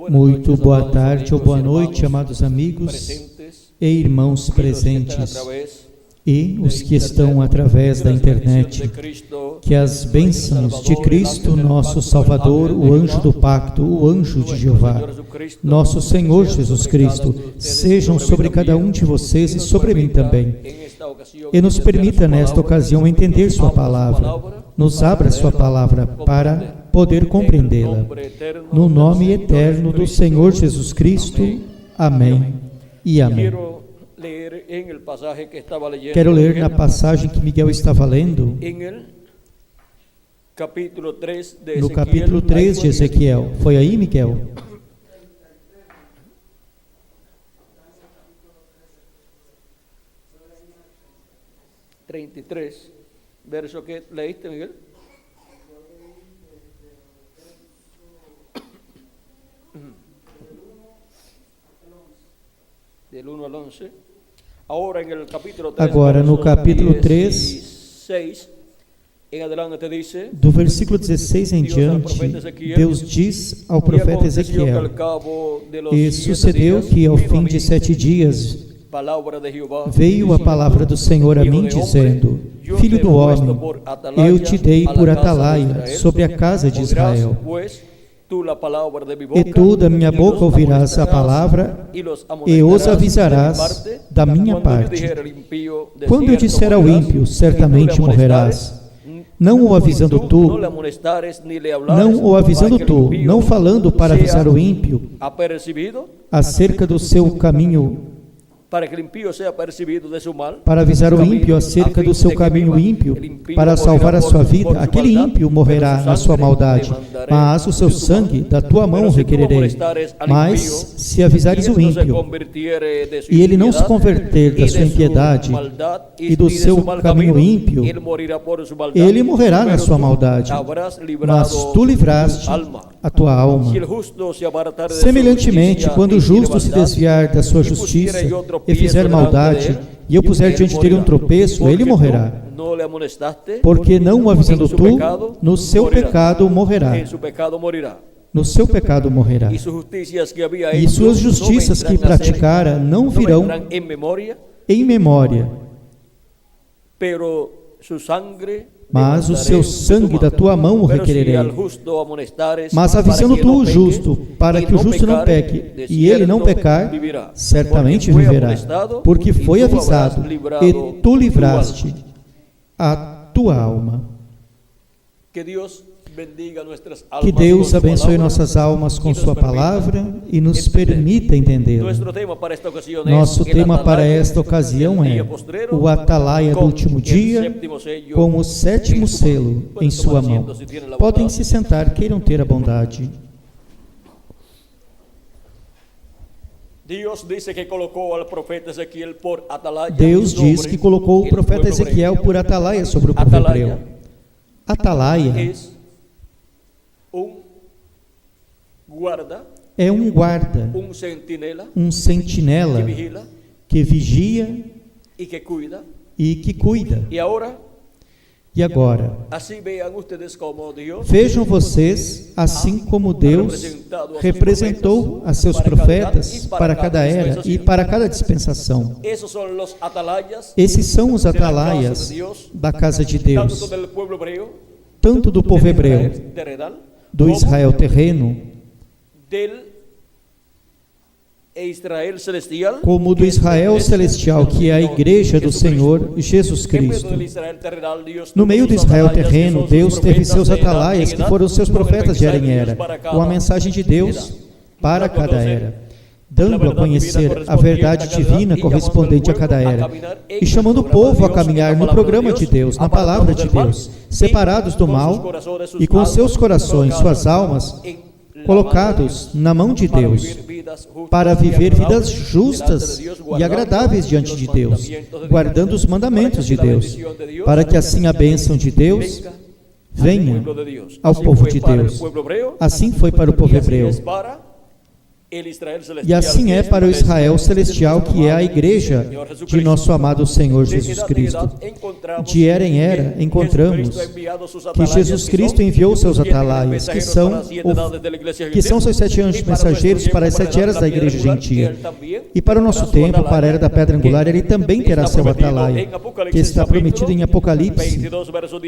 Muito boa tarde ou boa noite, amados amigos e irmãos presentes e os que estão através da internet. Que as bênçãos de Cristo, nosso Salvador, o anjo do pacto, o anjo de Jeová, nosso Senhor Jesus Cristo, sejam sobre cada um de vocês e sobre mim também. E nos permita nesta ocasião entender sua palavra. Nos abra sua palavra para poder compreendê-la. No nome eterno do Senhor Jesus Cristo. Amém e amém. Quero ler na passagem que Miguel estava lendo, no capítulo 3 de Ezequiel. Foi aí, Miguel? Verso que leíste, Miguel. Del 1 al 11. Agora, no capítulo 3, do versículo 16 em diante, Deus diz ao profeta Ezequiel: E sucedeu que ao fim de 7 dias veio a palavra do Senhor a mim, dizendo: Filho do homem, eu te dei por atalaia sobre a casa de Israel. E tu da minha boca ouvirás a palavra e os avisarás da minha parte. Quando eu disser ao ímpio, certamente morrerás, não o avisando tu, não falando para avisar o ímpio acerca do seu caminho, para avisar o ímpio acerca do seu caminho ímpio, para salvar a sua vida. Aquele ímpio morrerá na sua maldade, mas o seu sangue da tua mão requererei. Mas se avisares o ímpio, e ele não se converter da sua impiedade e do seu caminho ímpio, ele morrerá na sua maldade, mas tu livraste a tua alma. Semelhantemente, quando o justo se desviar da sua justiça e fizer maldade, e eu puser diante dele um tropeço, ele morrerá. Porque não o avisando tu, no seu pecado morrerá. No seu pecado morrerá. E suas justiças que praticara não virão em memória. Mas o seu sangue da tua mão o requererei. Mas avisando tu o justo, para que o justo não peque, e ele não pecar, certamente viverá, porque foi avisado, e tu livraste a tua alma. Que Deus abençoe nossas almas com sua palavra e nos permita entendê-la. Nosso tema para esta ocasião é o atalaia do último dia, com o 7º selo em sua mão. Podem se sentar, queiram ter a bondade. Deus diz que colocou o profeta Ezequiel por atalaia sobre o povo hebreu. Atalaia é um guarda, um sentinela que vigia e que cuida. E agora, vejam vocês, assim como Deus representou a seus profetas para cada era e para cada dispensação. Esses são os atalaias da casa de Deus, tanto do povo hebreu, do Israel terreno, como do Israel celestial, que é a igreja do Senhor Jesus Cristo. No meio do Israel terreno, Deus teve seus atalaias, que foram seus profetas de era em era, com a mensagem de Deus para cada era, dando a conhecer a verdade divina correspondente a cada era, e chamando o povo a caminhar no programa de Deus, na palavra de Deus, separados do mal e com seus corações, suas almas, colocados na mão de Deus, para viver vidas justas e agradáveis diante de Deus, guardando os mandamentos de Deus, para que assim a bênção de Deus venha ao povo de Deus. Assim foi para o povo hebreu E assim é para o Israel celestial, que é a igreja de nosso amado Senhor Jesus Cristo. De era em era, encontramos que Jesus Cristo enviou seus atalaias, que são seus 7 anjos mensageiros para as 7 eras da igreja gentia. E para o nosso tempo, para a era da pedra angular, ele também terá seu atalaia, que está prometido em Apocalipse,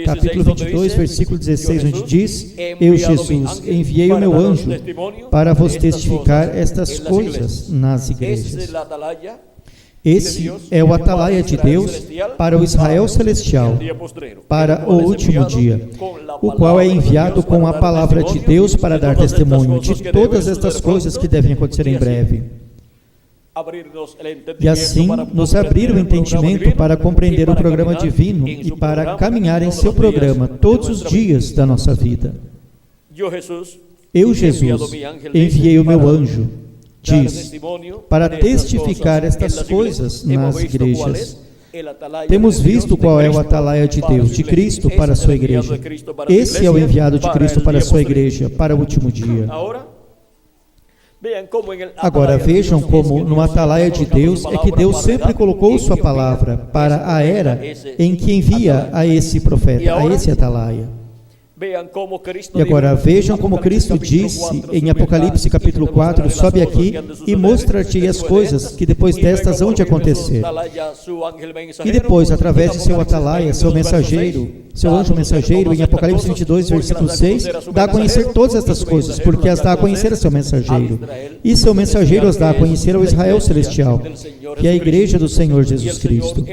capítulo 22, versículo 16, onde diz: Eu, Jesus, enviei o meu anjo para vos testificar estas coisas nas igrejas. Esse é o atalaia de Deus para o Israel celestial, para o último dia, o qual é enviado com a palavra de Deus para dar testemunho de todas estas coisas que devem acontecer em breve. E assim nos abrir o entendimento para compreender o programa divino e para caminhar em seu programa todos os dias da nossa vida. Eu, Jesus, enviei o meu anjo, diz, para testificar estas coisas nas igrejas. Temos visto qual é o atalaia de Deus, de Cristo para a sua igreja. Esse é o enviado de Cristo para a sua igreja, para o último dia. Agora vejam como no atalaia de Deus é que Deus sempre colocou sua palavra para a era em que envia a esse profeta, a esse atalaia. E agora vejam como Cristo disse em Apocalipse capítulo 4, sobe aqui e mostra-te as coisas que depois destas hão de acontecer. E depois, através de seu atalaia, seu mensageiro, seu anjo mensageiro, em Apocalipse 22, versículo 6, dá a conhecer todas estas coisas, porque as dá a conhecer a seu mensageiro. E seu mensageiro as dá a conhecer ao Israel celestial, que é a igreja do Senhor Jesus Cristo.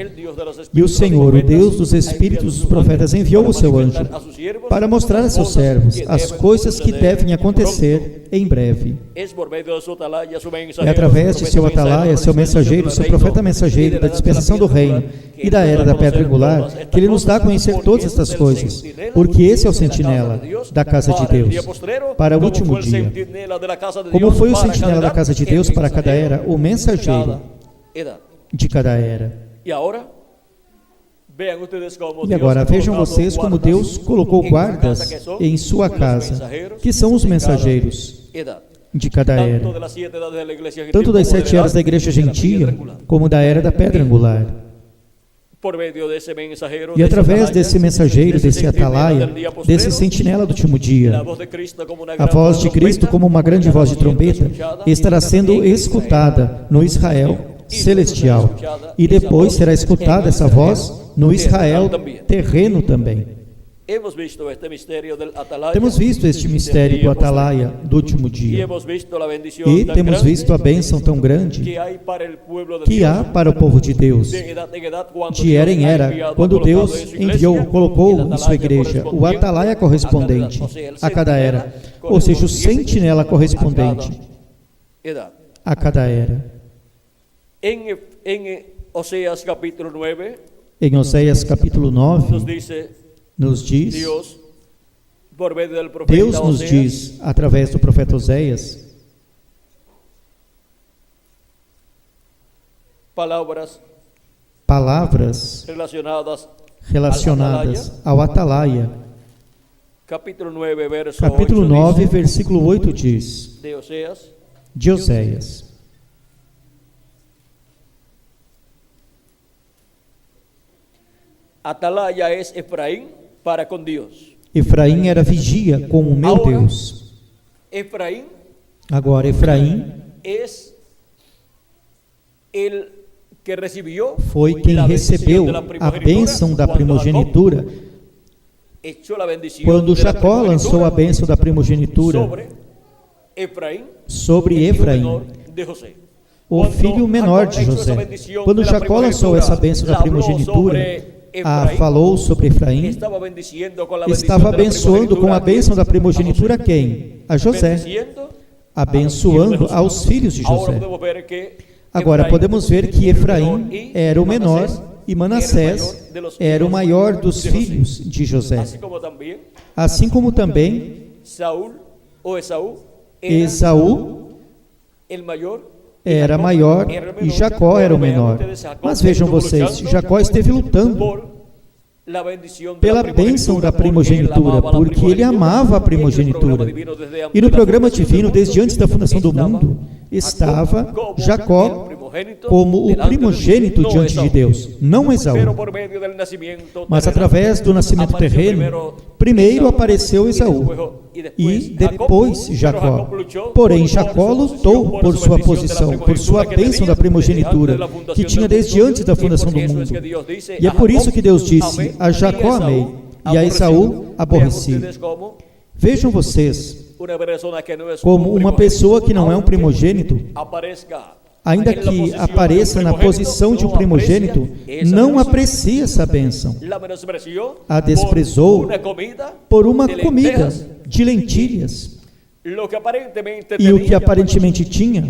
E o Senhor, o Deus dos Espíritos dos profetas, enviou o seu anjo para mostrar a seus servos as coisas que devem acontecer em breve. É através de seu atalaia, seu mensageiro, seu profeta mensageiro da dispensação do reino e da era da pedra angular, que ele nos dá a conhecer todas estas coisas, porque esse é o sentinela da casa de Deus para o último dia. Como foi o sentinela da casa de Deus para cada era, o mensageiro de cada era. E agora vejam vocês como Deus colocou guardas em sua casa, que são os mensageiros de cada era, tanto das 7 eras da igreja gentia, como da era da pedra angular. E através desse mensageiro, desse atalaia, desse sentinela do último dia, a voz de Cristo, como uma grande voz de trombeta, estará sendo escutada no Israel celestial, e depois será escutada essa voz no Israel terreno também. Temos visto este mistério do atalaia do último dia, e temos visto a bênção tão grande que há para o povo de Deus, de era em era, quando Deus enviou, colocou em sua igreja o atalaia correspondente a cada era, ou seja, o sentinela correspondente a cada era. Em Oséias capítulo 9, em Oséias capítulo 9, nos diz, Deus nos diz, através do profeta Oséias, palavras relacionadas ao atalaia. Capítulo 9, versículo 8 diz, de Oséias: Atalaya es Efraín para com Deus. Efraim era vigia com o meu Deus. Agora, Efraim foi quem recebeu a bênção da primogenitura quando Jacó lançou a bênção da primogenitura sobre Efraim, o filho menor de José. Quando Jacó lançou essa bênção da primogenitura, falou sobre Efraim, estava abençoando com a bênção da primogenitura quem? A José, abençoando aos filhos de José. Agora podemos ver que Efraim era o menor e Manassés era o maior dos filhos de José. Assim como também Esaú era maior e Jacó era o menor. Mas vejam vocês, Jacó esteve lutando pela bênção da primogenitura, porque ele amava a primogenitura. E no programa divino, desde antes da fundação do mundo, estava como Jacó el primogénito como o delante de primogênito Dios, no diante de Esaú. Deus, não Esaú. Pero por medio del nacimiento Mas terrenal, através do nascimento apareció terreno, primeiro apareceu Esaú e depois Jacó. Porém, Jacó lutou por sua posição, por sua bênção da primogenitura, que tinha desde antes da fundação do mundo. E é por isso que Deus disse: a Jacó amei e a Esaú aborreci. Vejam vocês, como uma pessoa que não é um primogênito, ainda que apareça na posição de um primogênito, não aprecia essa bênção. A desprezou por uma comida de lentilhas. E o que aparentemente tinha,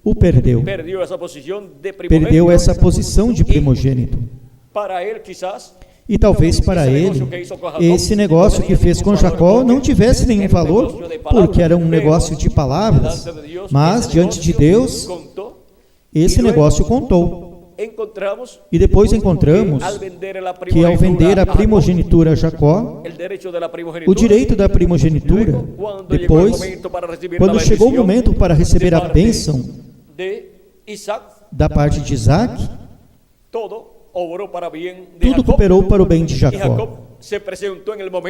o perdeu. Perdeu essa posição de primogênito. E talvez para ele, esse negócio que fez com Jacó não tivesse nenhum valor, porque era um negócio de palavras, mas diante de Deus, esse negócio contou. E depois encontramos que ao vender a primogenitura a Jacó, o direito da primogenitura, depois, quando chegou o momento para receber a bênção da parte de Isaac, tudo cooperou para o bem de Jacó.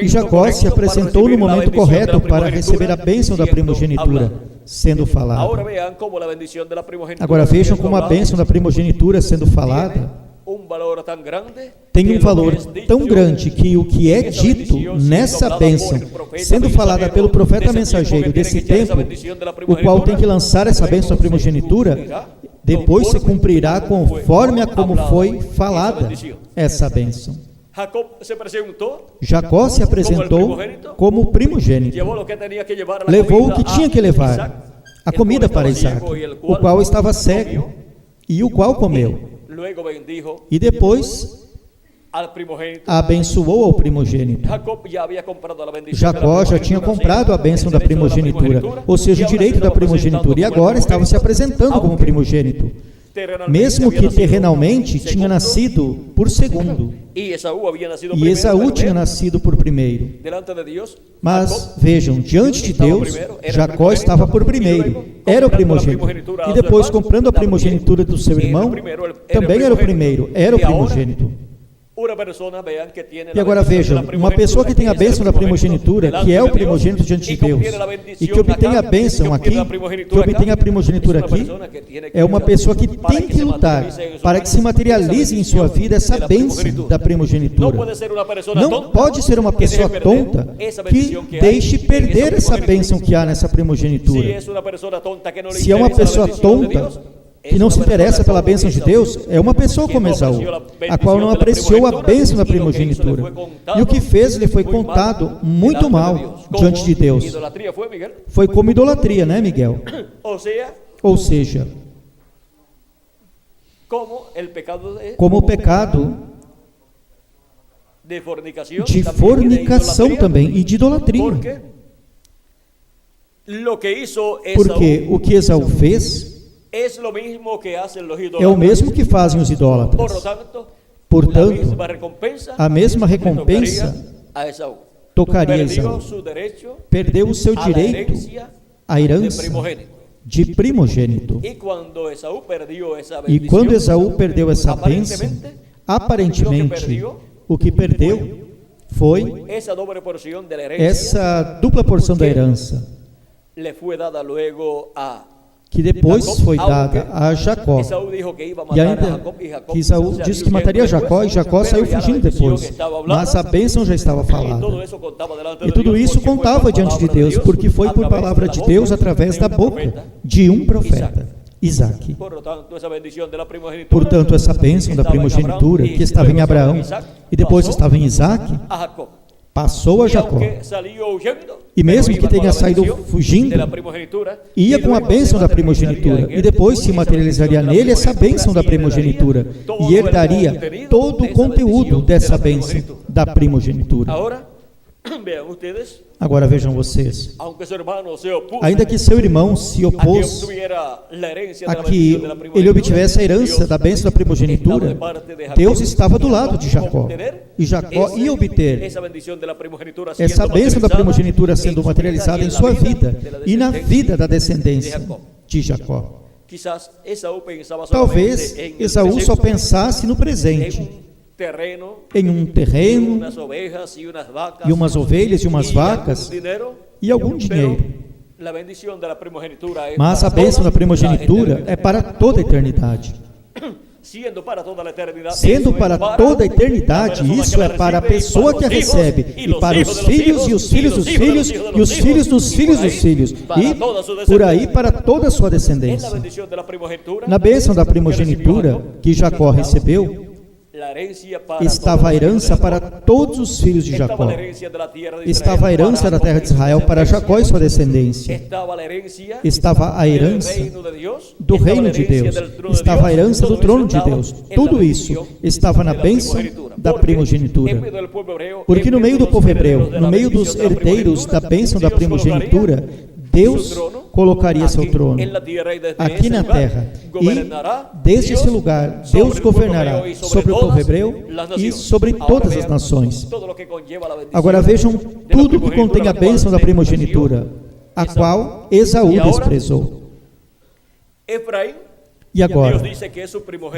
E Jacó se apresentou no momento correto para receber a bênção da primogenitura sendo falada. Agora vejam como a bênção da primogenitura sendo falada tem um valor tão grande que o que é dito nessa bênção, sendo falada pelo profeta mensageiro desse tempo, o qual tem que lançar essa bênção da primogenitura, depois se cumprirá conforme a como foi falada essa bênção. Jacó se apresentou como primogênito, levou o que tinha que levar, a comida para Isaac, o qual estava cego e o qual comeu. E depois abençoou ao primogênito. Jacó já tinha comprado a bênção da primogenitura, ou seja, o direito da primogenitura, e agora estava se apresentando como primogênito, mesmo que terrenalmente tinha nascido por segundo, e Esaú tinha nascido por primeiro. Mas vejam, diante de Deus, Jacó estava por primeiro, era o primogênito, e depois comprando a primogenitura do seu irmão, também era o primeiro, era o primogênito. E agora vejam, uma pessoa que tem a bênção da primogenitura, que é o primogênito diante de Deus, e que obtém a bênção aqui, que obtém a primogenitura aqui, é uma pessoa que tem que lutar para que se materialize em sua vida essa bênção da primogenitura. Não pode ser uma pessoa tonta que deixe perder essa bênção que há nessa primogenitura. Se é uma pessoa tonta, que não se interessa pela bênção de Deus, é uma pessoa como Esaú, a qual não apreciou a bênção da primogenitura. E o que fez lhe foi contado muito mal diante de Deus. Foi como idolatria, né, Miguel? Ou seja, como o pecado de fornicação também e de idolatria. Porque o que Esaú fez é o mesmo que fazem os idólatras. Portanto, a mesma recompensa tocaria a Esaú. Perdeu o seu direito à herança de primogênito. E quando Esaú perdeu essa bênção, aparentemente, o que perdeu foi essa dupla porção da herança, que depois foi dada a Jacó. E ainda que Esaú disse que mataria Jacó, e Jacó saiu fugindo depois. Mas a bênção já estava falada. E tudo isso contava diante de Deus, porque foi por palavra de Deus através da boca de um profeta, Isaac. Portanto, essa bênção da primogenitura, que estava em Abraão e depois estava em Isaac, passou a Jacó. E mesmo que tenha saído fugindo, ia com a bênção da primogenitura, e depois se materializaria nele essa bênção da primogenitura, e ele daria todo o conteúdo dessa bênção da primogenitura. Agora vejam vocês, ainda que seu irmão se opôs a que ele obtivesse a herança da bênção da primogenitura, Deus estava do lado de Jacó, e Jacó ia obter essa bênção da primogenitura sendo materializada em sua vida e na vida da descendência de Jacó. Quizás Esaú pensaba Talvez solamente en el Esaú só presente, pensasse no en presente, un terreno, em um terreno, unas ovejas y unas vacas, e umas ovelhas e umas y vacas, algún dinero, e algum dinheiro. pero la bendición de la primogenitura es Mas a para bênção da toda primogenitura la é para toda a eternidade. Sendo para toda a eternidade, Sendo isso é para para toda a eternidade, isso é para a pessoa que a recebe, e para os filhos, e os filhos dos filhos, e os filhos dos filhos dos filhos, e por aí para toda a sua en la descendência. bendición de la primogenitura. Na bênção da primogenitura que Jacó recebeu, La herencia para estava a todos los herança hijos de para Jacob. todos os filhos de Estava Jacó. a herencia de la tierra de Estava a Israel herança da para terra de Israel para Jacó e sua descendência. Estava a herança Estava a herança reino de Deus, do reino de Deus. Estava a herança do trono de Deus. Tudo isso estava na bênção da primogenitura. Porque no meio do povo hebreu, no meio dos herdeiros da bênção da primogenitura, Deus colocaria seu trono aqui na terra, e desde esse lugar Deus governará sobre o povo hebreu e sobre todas as nações. Agora vejam tudo que contém a bênção da primogenitura, a qual Esaú desprezou. E agora,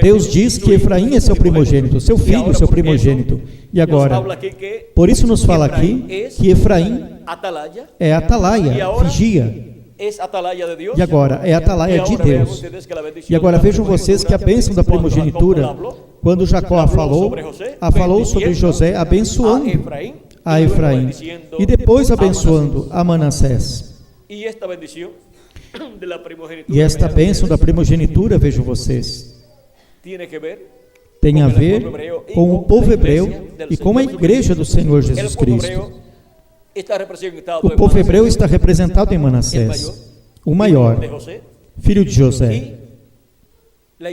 Deus diz que Efraim é seu primogênito, seu filho, seu primogênito. E agora, por isso nos fala aqui que Efraim é atalaia, vigia. E agora, é atalaia de Deus. E agora vejam vocês que a bênção da primogenitura, quando Jacó a falou sobre José abençoando a Efraim, e depois abençoando a Manassés. E esta bênção da primogenitura, vejam vocês, tem a ver com o povo hebreu e com a igreja do Senhor Jesus Cristo. O povo hebreu está representado em Manassés, o maior, filho de José. E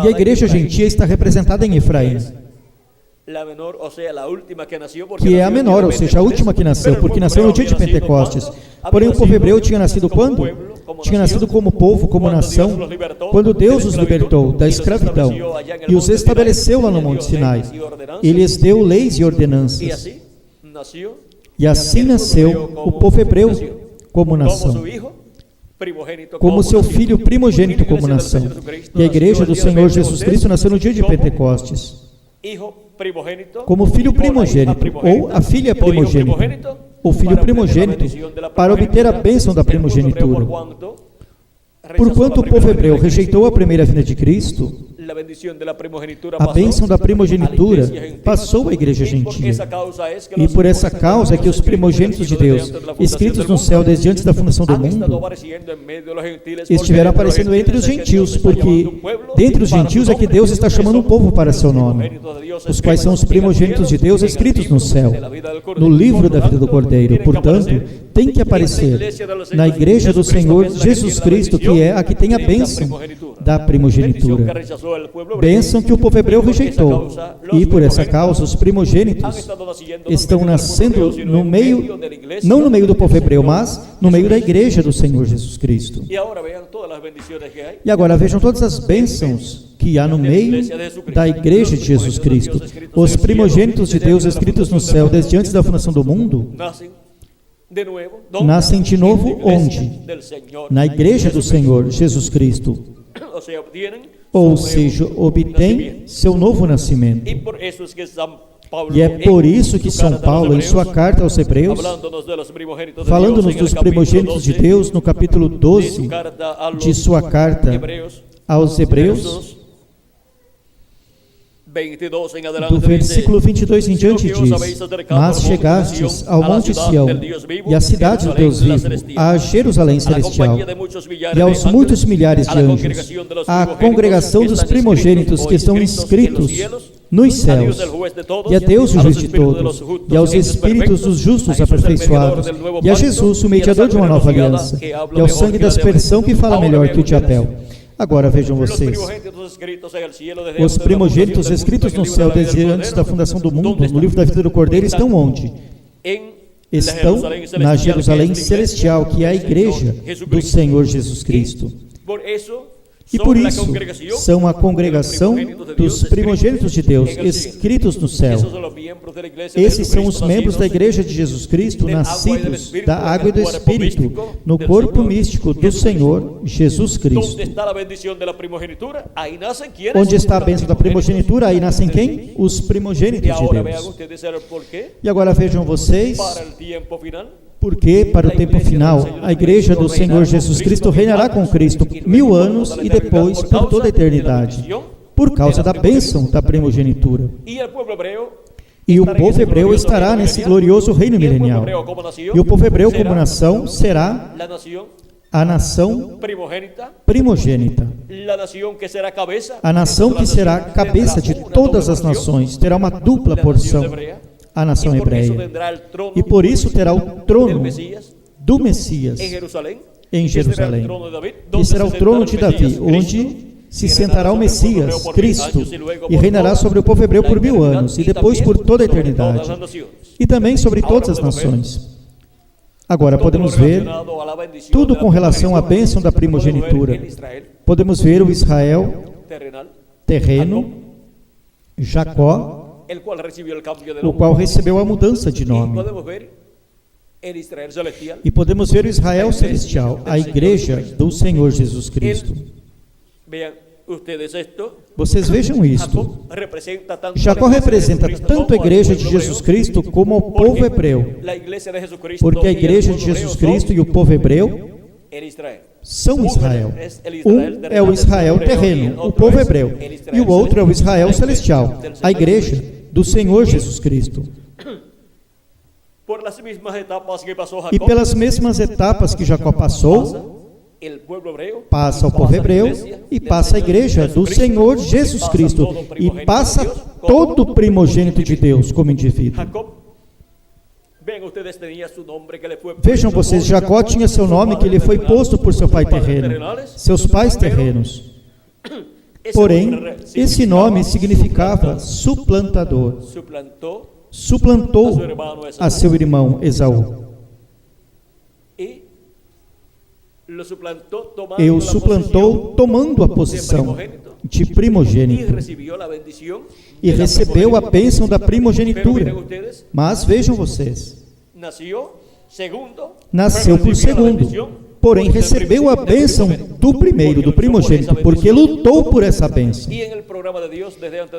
a igreja gentia está representada em Efraim, que é a menor, ou seja, a última que nasceu, porque nasceu no dia de Pentecostes. Porém, o povo hebreu tinha nascido quando? Tinha nascido como povo, como nação, quando Deus os libertou da escravidão e os estabeleceu lá no Monte Sinai. E lhes deu leis e ordenanças. E assim nasceu o povo hebreu como nação, como seu filho primogênito como nação. E a igreja do Senhor Jesus Cristo nasceu no dia de Pentecostes, como filho primogênito, ou a filha primogênita, o filho primogênito, para obter a bênção da primogenitura. Porquanto o povo hebreu rejeitou a primeira vinda de Cristo, a bênção da primogenitura passou à igreja gentia. E por essa causa é que os primogênitos de Deus, escritos no céu desde antes da fundação do mundo, estiveram aparecendo entre os gentios, porque dentre os gentios é que Deus está chamando um povo para seu nome, os quais são os primogênitos de Deus escritos no céu, no livro da vida do Cordeiro. Portanto, tem que aparecer na igreja do Senhor Jesus Cristo, que é a que tem a bênção da primogenitura. Bênção que o povo hebreu rejeitou, e por essa causa os primogênitos estão nascendo no meio, não no meio do povo hebreu, mas no meio da igreja do Senhor Jesus Cristo. E agora vejam todas as bênçãos que há no meio da igreja de Jesus Cristo. Os primogênitos de Deus escritos no céu desde antes da fundação do mundo nascem de novo onde? Na igreja do Senhor Jesus Cristo. Ou seja, obtém seu novo nascimento. E é por isso que São Paulo, em sua carta aos Hebreus, falando-nos dos primogênitos de Deus, no capítulo 12 de sua carta aos Hebreus, do versículo 22 em diante diz: mas chegastes ao Monte Sião, e à cidade do Deus vivo, a Jerusalém celestial, e aos muitos milhares de anjos, à congregação dos primogênitos que estão inscritos nos céus, e a Deus o juiz de todos, e aos espíritos dos justos aperfeiçoados, e a Jesus, o mediador de uma nova aliança, e ao sangue da aspersão que fala melhor que o de Abel. Agora vejam vocês, os primogênitos escritos no céu desde antes da fundação do mundo, no livro da vida do Cordeiro, estão onde? Estão na Jerusalém celestial, que é a igreja do Senhor Jesus Cristo. E por isso são a congregação dos primogênitos de Deus, escritos no céu. Esses são os membros da Igreja de Jesus Cristo, nascidos da água e do Espírito, no corpo místico do Senhor Jesus Cristo. Onde está a bênção da primogenitura? Aí nascem quem? Os primogênitos de Deus. E agora vejam vocês, porque para o tempo final, a Igreja do Senhor Jesus Cristo reinará com Cristo 1000 anos e depois por toda a eternidade, por causa da bênção da primogenitura. E o povo hebreu estará nesse glorioso reino milenial. E o povo hebreu como nação será a nação primogênita. A nação que será cabeça de todas as nações, terá uma dupla porção, a nação hebreia. E por isso terá o trono do Messias em Jerusalém, que será o trono de Davi, onde se sentará o Messias, Cristo, e reinará sobre o povo hebreu por 1000 anos, e depois por toda a eternidade, e também sobre todas as nações. Agora podemos ver tudo com relação à bênção da primogenitura. Podemos ver o Israel terreno, Jacó, o qual recebeu a mudança de nome. E podemos ver o Israel celestial, a Igreja do Senhor Jesus Cristo. Vocês vejam isto. Jacó representa tanto a Igreja de Jesus Cristo como o povo hebreu, porque a Igreja de Jesus Cristo e o povo hebreu são Israel. Um é o Israel terreno, o povo hebreu, e o outro é o Israel celestial, a Igreja do Senhor Jesus Cristo. E pelas mesmas etapas que Jacó passou, passa o povo hebreu e passa a Igreja do Senhor Jesus Cristo e passa todo o primogênito de Deus como indivíduo. Vejam vocês, Jacó tinha seu nome que lhe foi posto por seu pai terreno, seus pais terrenos. Porém, esse nome significava suplantador. Suplantou a seu irmão Esaú. E o suplantou tomando a posição de primogênito e recebeu a bênção da primogenitura. Mas vejam vocês, nasceu por segundo, porém recebeu a bênção do primeiro, do primogênito, porque lutou por essa bênção.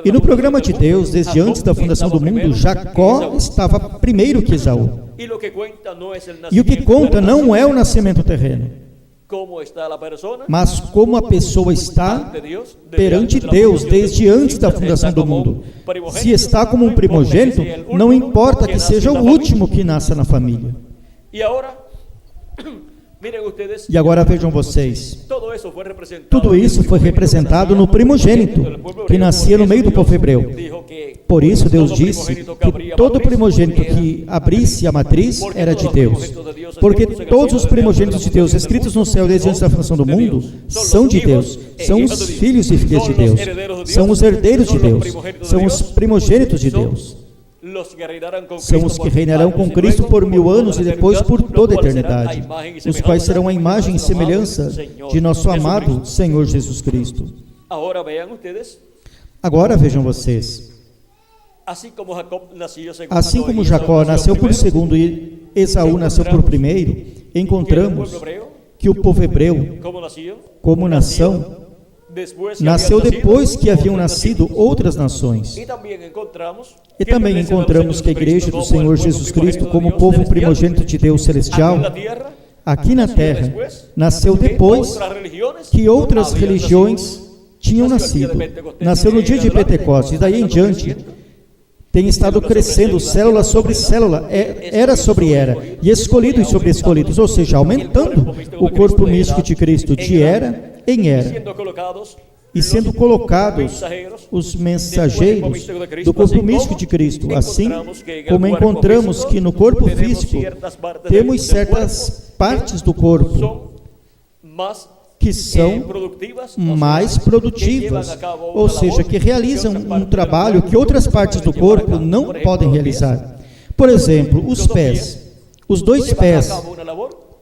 E no programa de Deus, desde antes da fundação do mundo, Jacó estava primeiro que Esaú. E o que conta não é o nascimento terreno, mas como a pessoa está perante Deus desde antes da fundação do mundo. Se está como um primogênito, não importa que seja o último que nasça na família. E agora vejam vocês, tudo isso foi representado no primogênito, que nascia no meio do povo hebreu. Por isso Deus disse que todo primogênito que abrisse a matriz era de Deus, porque todos os primogênitos de Deus escritos no céu desde antes da fundação do mundo são de Deus, são os filhos e filhas de Deus, são os herdeiros de Deus, são os primogênitos de Deus. São os que reinarão com Cristo por 1000 anos e depois por toda a eternidade, os quais serão a imagem e semelhança de nosso amado Senhor Jesus Cristo. Agora vejam vocês, assim como Jacó nasceu por segundo e Esaú nasceu por primeiro, encontramos que o povo hebreu, como nação, nasceu depois que haviam nascido outras nações. E também encontramos que a Igreja do Senhor Jesus Cristo, como povo primogênito de Deus celestial, aqui na terra, nasceu depois que outras religiões tinham nascido. Nasceu no dia de Pentecostes, e daí em diante tem estado crescendo célula sobre célula, era sobre era, e escolhidos sobre escolhidos, ou seja, aumentando o corpo místico de Cristo de era em era, e sendo colocados os mensageiros do corpo místico de Cristo, assim como encontramos que no corpo físico temos certas partes do corpo que são mais produtivas, ou seja, que realizam um trabalho que outras partes do corpo não podem realizar. Por exemplo, os pés. Os 2 pés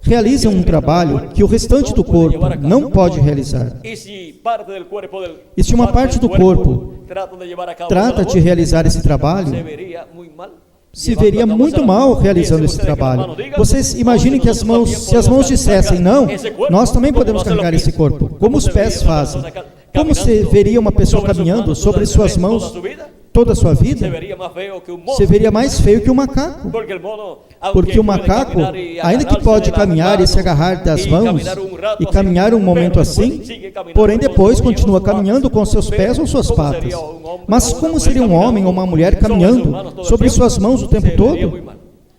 realizam um trabalho que o restante do corpo não pode realizar. Y si parte del cuerpo del- E se uma parte do corpo trata de llevar a cabo trata esa de labor, realizar esse se trabalho, vería muy mal. se veria muito mal realizando esse trabalho. Vocês imaginem que se as mãos dissessem, não, nós também podemos carregar esse corpo, como os pés fazem. Como se veria uma pessoa caminhando sobre suas mãos toda a sua Se vida? vería más feo que un mono. Você veria mais feio que um macaco. Porque el mono, Porque o macaco, ainda que pode caminhar e se agarrar das mãos e caminhar um momento assim, porém depois continua caminhando com seus pés ou suas patas. Mas como seria um homem ou uma mulher caminhando sobre suas mãos o tempo todo?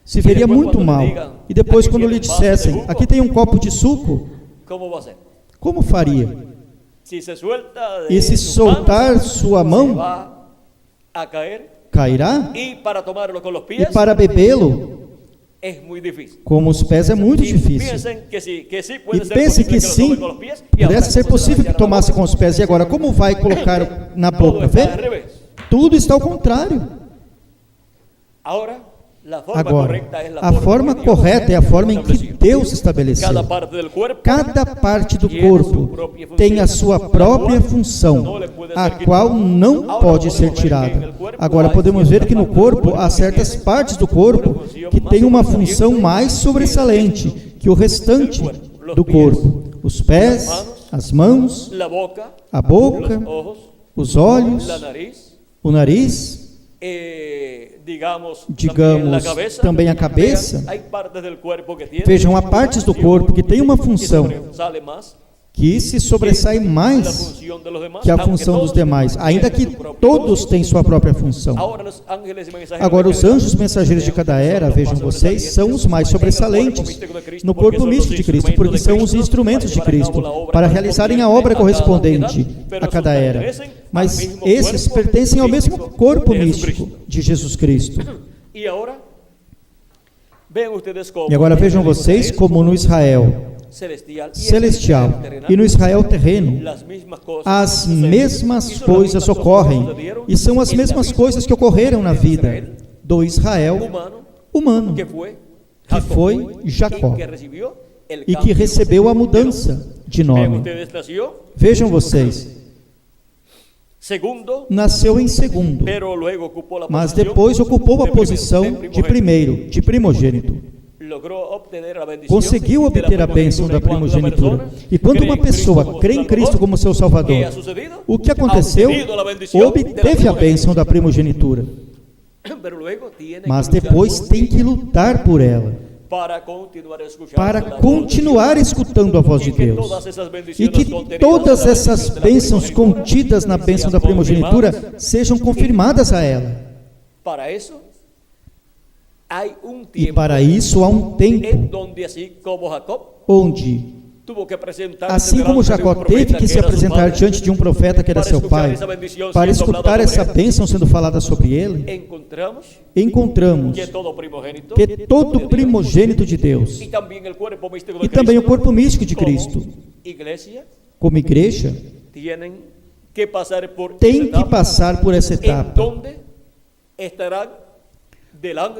Se veria muito mal. E depois quando lhe dissessem, aqui tem um copo de suco, ¿Cómo va a ser? como faria? Si se suelta de E se sus manos, soltar sua se mão, va a caer. cairá? Y para tomarlo con los E pies para bebê-lo, es muy difícil. com os pés é muito Y difícil. piensen que sí E puede ser pense posible que lo sim, tome con los pies, y ahora, pudesse ser ¿cómo se possível va a que tomasse com os pés. E agora, como vai colocar na Todo boca? está al Vê? revés. Tudo está ao contrário. Ahora, la forma Agora, correcta es la a forma que Dios correta é a forma em que estableció. Deus estabeleceu. Cada parte del cuerpo Cada parte do corpo tem a sua própria função, a qual não pode ser tirada. Agora podemos ver que no corpo há certas partes do corpo que têm uma função mais sobressalente que o restante do corpo. Os pés, as mãos, la boca, a boca, los ojos, os olhos, la nariz, o nariz, digamos, digamos, também a cabeça. Vean, hay partes del cuerpo que tienen Vejam, há partes do corpo que têm uma que função sobresale más que se sobressai la mais función de los demás, que a aunque função dos todos demais, ainda que tienen su propio todos uso. têm sua própria função. Agora, los ángeles y mensajeros Agora, de os cada anjos era, mensageiros de cada era, vejam vocês, são os mais sobressalentes no corpo místico de Cristo, porque são os instrumentos de Cristo para realizarem a obra correspondente a cada era. Mas esses pertencem ao mesmo corpo místico de Jesus Cristo. E agora, vean ustedes como E agora vejam vocês como no Israel celestial e no Israel terreno, as mesmas coisas ocorrem, e são as mesmas coisas que ocorreram na vida do Israel humano, que foi Jacó, e e que recebeu a mudança de nome. Vejam vocês, nasceu em segundo, mas depois ocupou a posição de primeiro, de primogênito. Conseguiu obter a bênção da primogenitura. E quando uma pessoa crê em Cristo como seu Salvador, o que aconteceu? Obteve a bênção da primogenitura. Mas depois tem que lutar por ela, para continuar escutando a voz de Deus. E que todas essas bênçãos contidas na bênção da primogenitura sejam confirmadas a ela. E para isso há um tempo onde, assim como Jacó teve que se apresentar diante de um profeta que era seu pai, para escutar essa bênção sendo falada sobre ele, encontramos que todo primogênito de Deus e também o corpo místico de Cristo, como igreja, tem que passar por essa etapa,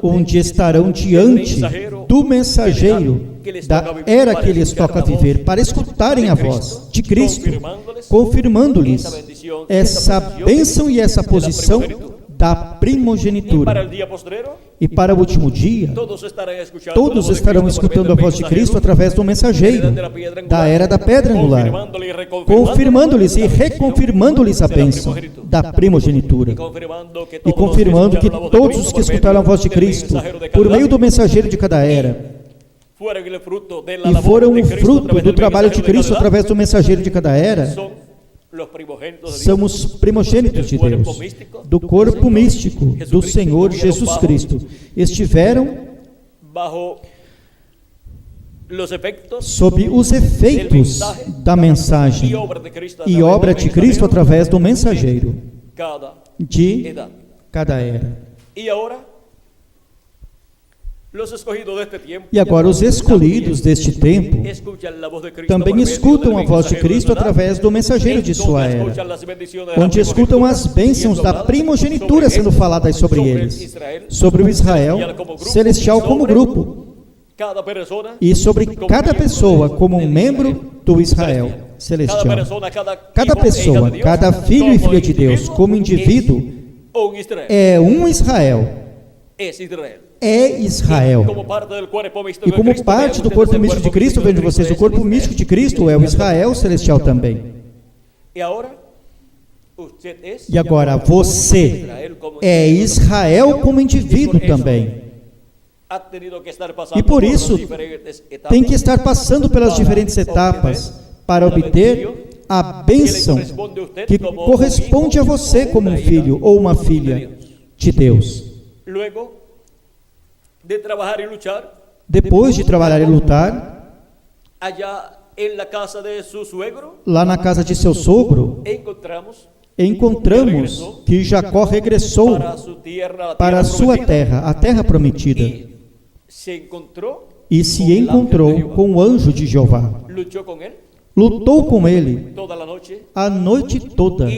onde estarão diante do mensageiro da era que lhes toca viver, para escutarem a voz de Cristo, confirmando-lhes essa bênção e essa posição da primogenitura. E para o último dia, todos estarão escutando a voz de Cristo através do mensageiro da era da pedra angular, confirmando-lhes e reconfirmando-lhes a bênção da primogenitura, e confirmando que todos os que escutaram a voz de Cristo por meio do mensageiro de cada era e foram o fruto do trabalho de Cristo através do mensageiro de cada era, são os primogênitos de Deus, do corpo místico do Senhor Jesus Cristo. Estiveram sob os efeitos da mensagem e obra de Cristo através do mensageiro de cada era. E agora os escolhidos deste tempo também escutam a voz de Cristo através do mensageiro de sua era, onde escutam as bênçãos da primogenitura sendo faladas sobre eles, sobre o Israel celestial como grupo, e sobre cada pessoa como um membro do Israel celestial. Cada pessoa, cada filho e filha de Deus como indivíduo é um Israel. É Israel. E como parte do corpo místico de Cristo, vejo vocês, o corpo místico de Cristo é o Israel celestial também. E agora, você é Israel como indivíduo também. E por isso, tem que estar passando pelas diferentes etapas para obter a bênção que corresponde a você como um filho ou uma filha de Deus. Depois de trabalhar e lutar, lá na casa de seu sogro, encontramos que Jacó regressou para a sua terra, a terra prometida, e se encontrou com o anjo de Jeová. Lutou com ele a noite toda,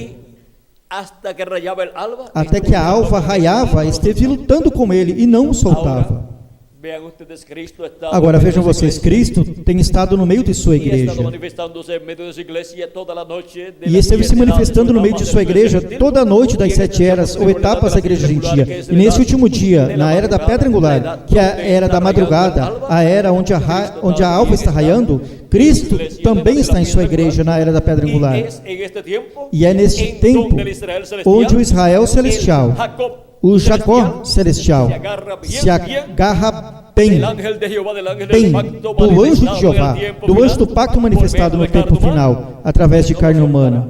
até que a alva raiava, esteve lutando com ele e não o soltava. Agora vejam vocês, Cristo tem estado no meio de sua igreja e esteve se manifestando no meio de sua igreja toda a noite das 7 eras ou etapas da igreja gentia. E nesse último dia, na era da pedra angular, que é a era da madrugada, a era onde a alva está raiando, Cristo também está em sua igreja na era da pedra angular. E é neste tempo onde o Israel celestial, o Jacó celestial, se agarra bem do anjo de Jeová, do anjo do pacto manifestado no tempo final, através de carne humana,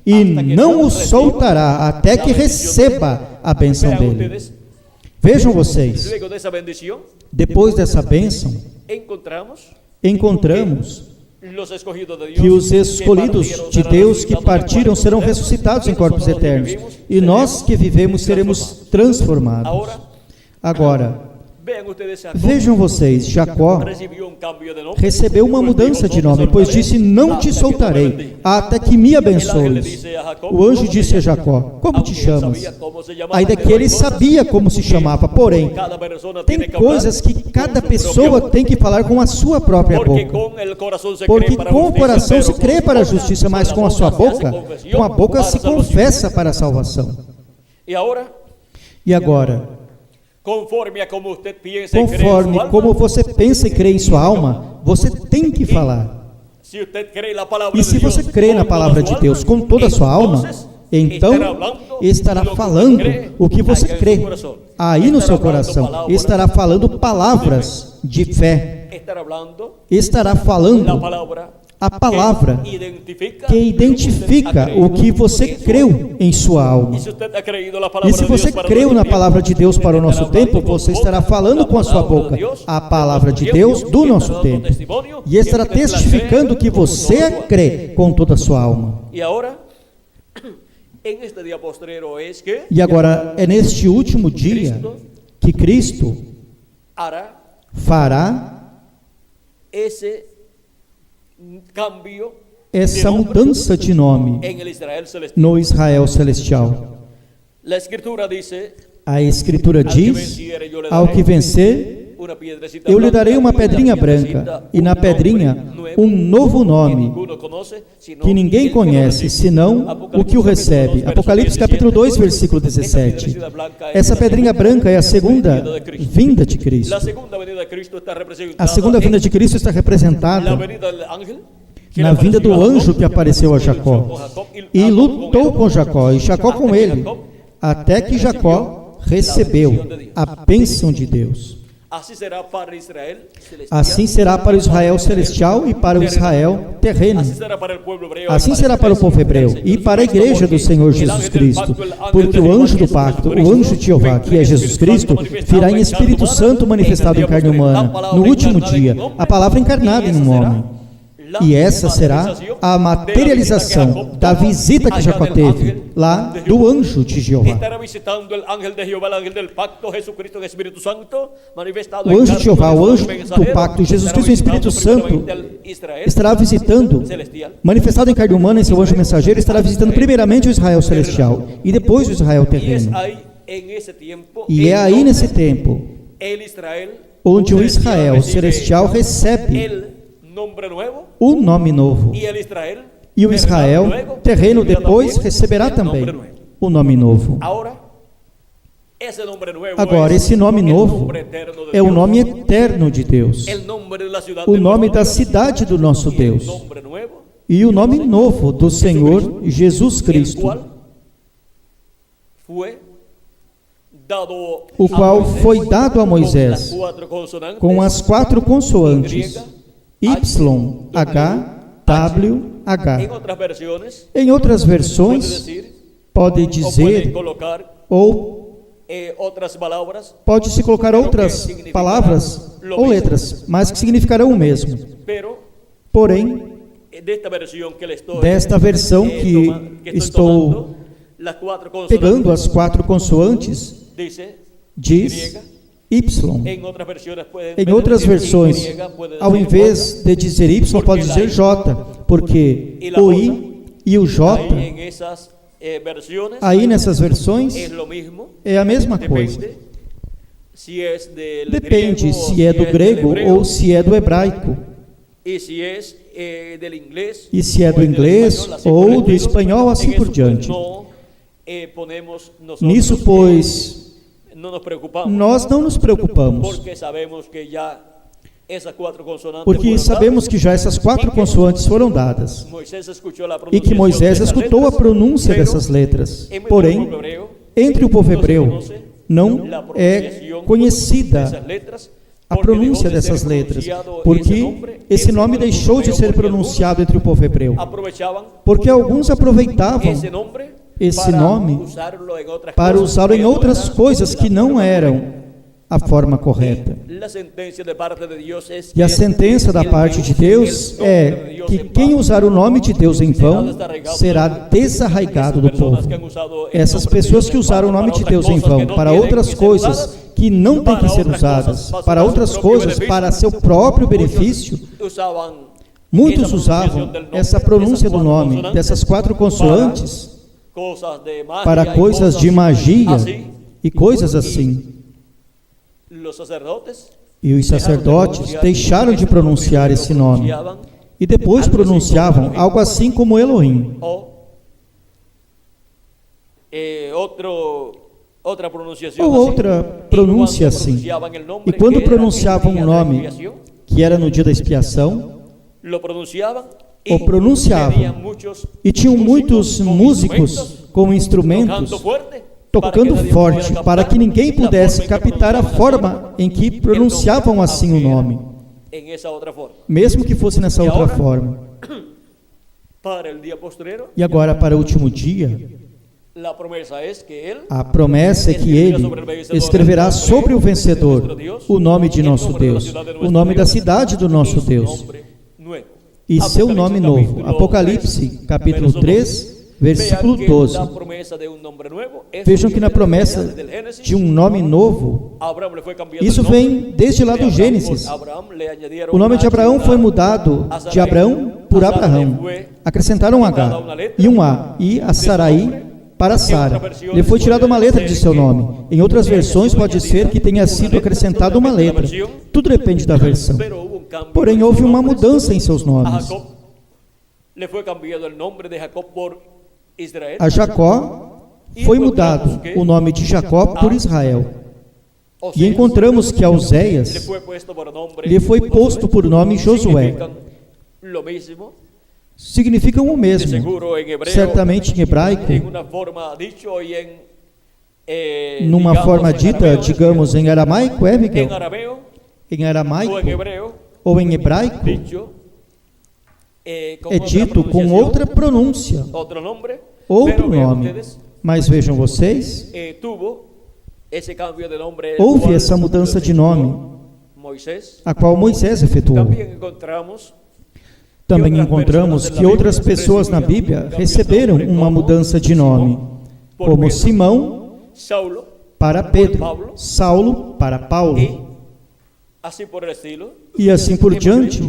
e não o soltará até que receba a bênção dele. Vejam vocês, depois dessa bênção, encontramos que os escolhidos de Deus que partiram serão ressuscitados em corpos eternos, e nós que vivemos seremos transformados. Agora, vejam vocês, Jacó recebeu uma mudança de nome, pois disse: não te soltarei, até que me abençoes. O anjo disse a Jacó: como te chamas? Ainda que ele sabia como se chamava, porém, tem coisas que cada pessoa tem que falar com a sua própria boca, porque com o coração se crê para a justiça, mas com a sua boca, com a boca se confessa para a salvação. E agora, conforme como você pensa e crê em sua alma, você tem que falar. E se você crê na palavra de Deus com toda a sua alma, então estará falando o que você crê aí no seu coração, estará falando palavras de fé, estará falando a palavra que identifica o que você creu em sua alma. E se você creu na palavra de Deus para o nosso tempo, você estará falando com a sua boca a palavra de Deus do nosso tempo, e estará testificando que você crê com toda a sua alma. E agora é neste último dia que Cristo fará essa mudança de nome no Israel celestial. A Escritura diz: ao que vencer, eu lhe darei uma pedrinha branca, e na pedrinha um novo nome, que ninguém conhece, senão o que o recebe. Apocalipse capítulo 2, versículo 17. Essa pedrinha branca é a segunda vinda de Cristo. A segunda vinda de Cristo está representada na vinda do anjo que apareceu a Jacó, e lutou com Jacó, e Jacó com ele, até que Jacó recebeu a bênção de Deus. Assim será para o Israel celestial e para o Israel terreno. Assim será para o povo hebreu e para a igreja do Senhor Jesus Cristo, porque o anjo do pacto, o anjo de Jeová, que é Jesus Cristo, virá em Espírito Santo manifestado em carne humana, no último dia, a palavra encarnada em um homem. E essa será a materialização da visita que Jacó teve lá do anjo de Jeová. O anjo de Jeová, o anjo do pacto, Jesus Cristo e o Espírito Santo estará visitando, manifestado em carne humana em seu anjo mensageiro, estará visitando primeiramente o Israel celestial e depois o Israel terreno. E é aí nesse tempo onde o Israel celestial recebe el nombre nuevo o nome novo. y el Israel E o Israel terreno depois receberá também o nome novo. Ahora, ese nombre nuevo Agora, es esse nome el novo nombre eterno de é o Dios, nome eterno de Deus, el nombre de la ciudad o de nome nuestro da Dios, cidade do nosso y el Deus nombre nuevo, e o nome novo do Senhor Jesus el Cristo, cual fue dado o a qual Moisés foi dado a con Moisés las cuatro consonantes, com as 4 consoantes Y, H, W, H. en otras versiones, Em outras puede versões, decir, pode o puede dizer colocar ou otras palabras, pode-se colocar outras palavras ou letras, mas que significarão o mesmo. pero Porém, de esta versión que le estoy desta versão que estoy estou tomando, las cuatro pegando consonantes, as 4 consoantes, dice diz Y. en otras versiones pueden Em outras decir versões, Y, puede ao decir invés de dizer Y, pode dizer J, porque o I e o J, ahí en esas versiones aí nessas versões, es lo mismo, é a mesma coisa. depende si es del Depende griego, se é do del grego hebreo, ou se é do hebraico, y si es del inglés, e se é o do es del inglês español, así ou por el do estilo. espanhol, assim En por eso, diante. no, ponemos nosotros, Nisso, pois, no nos preocupamos, nós não nos preocupamos, porque sabemos que ya esas cuatro consonantes porque fueron sabemos dadas, que já essas 4 consoantes foram dadas, Moisés escuchou a e que Moisés pronunciação escutou a dessas pronúncia letras, dessas letras. pero Porém, en el hebreo entre o povo hebreu não la é pronunciación conhecida dessas letras, a porque pronúncia dejó de ser dessas letras, pronunciado porque esse nome deixou de ser pronunciado entre o povo hebreu, aprovechaban porque alguns aproveitavam esse nome esse para nome usarlo em outras para coisas usá-lo em que não outras eram coisas que não eram a forma correta. La sentencia de parte de Dios es E a que sentença da el parte de Deus é que quem usar o nome de Deus em vão será desarraigado do povo. Essas pessoas que usaram o nome de Deus em vão para outras coisas que não têm que ser usadas, para outras coisas, para seu próprio benefício, muitos usavam essa pronúncia do nome, dessas 4 consoantes, para coisas de magia e coisas assim. E os sacerdotes deixaram de pronunciar esse nome e depois pronunciavam algo assim como Elohim. Ou outra pronúncia assim. E quando pronunciavam o nome que era no dia da expiação, o pronunciavam. E tinham muitos músicos com instrumentos tocando forte, para que ninguém pudesse captar a forma em que pronunciavam assim o nome, mesmo que fosse nessa outra forma. E agora, para o último dia, a promessa é que Ele escreverá sobre o vencedor o nome de nosso Deus, o nome da cidade do nosso Deus, e seu nome novo. Apocalipse, capítulo 3, versículo 12. Vejam que na promessa de um nome novo, isso vem desde lá do Gênesis. O nome de Abraão foi mudado de Abrão por Abraham. Acrescentaram um H e um A, e a Sarai para Sara. Lhe foi tirada uma letra de seu nome. Em outras versões pode ser que tenha sido acrescentada uma letra. Tudo depende da versão. Porém, houve uma mudança em seus nomes. A Jacó foi mudado o nome de Jacó por Israel. E encontramos que a Oséias lhe foi posto por nome Josué. Significam o mesmo. Certamente em hebraico, numa forma dita, digamos, em aramaico, é, Miguel? Em aramaico ou em hebraico, é dito com outra pronúncia, outro nome. Mas vejam vocês, houve essa mudança de nome, a qual Moisés efetuou. Também encontramos que outras pessoas na Bíblia receberam uma mudança de nome, como Simão para Pedro, Saulo para Paulo, e assim por diante.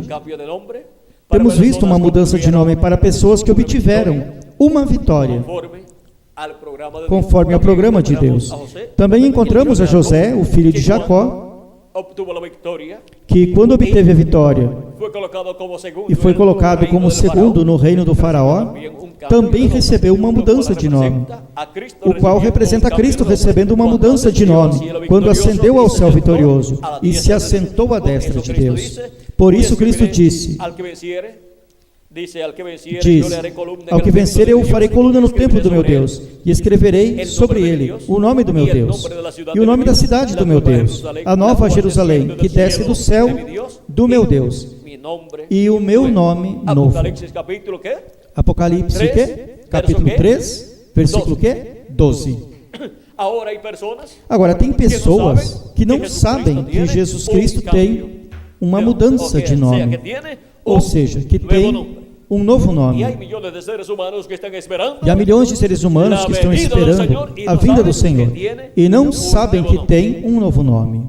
Temos visto uma mudança de nome para pessoas que obtiveram uma vitória, conforme ao programa de Deus. Também encontramos a José, o filho de Jacó, obtuvo la victoria, que quando obteve a vitória fue colocado como segundo e foi colocado como segundo no reino do faraó, também recebeu uma mudança de nome, o qual representa Cristo recebendo uma mudança de nome, quando ascendeu ao céu vitorioso e se assentou à destra de Deus. Por isso Cristo disse, ao que vencer eu farei coluna no templo do meu Deus, e escreverei sobre ele o nome do meu Deus, e o nome da cidade do meu Deus, a nova Jerusalém, que desce do céu do meu Deus, e o meu nome novo. Apocalipse, quê? Capítulo 3, versículo quê? 12. Agora, tem pessoas que não sabem que Jesus Cristo tem uma mudança de nome, ou seja, que tem um novo nome. E há milhões de seres humanos que estão esperando a vinda do Senhor e não sabem que tem um novo nome.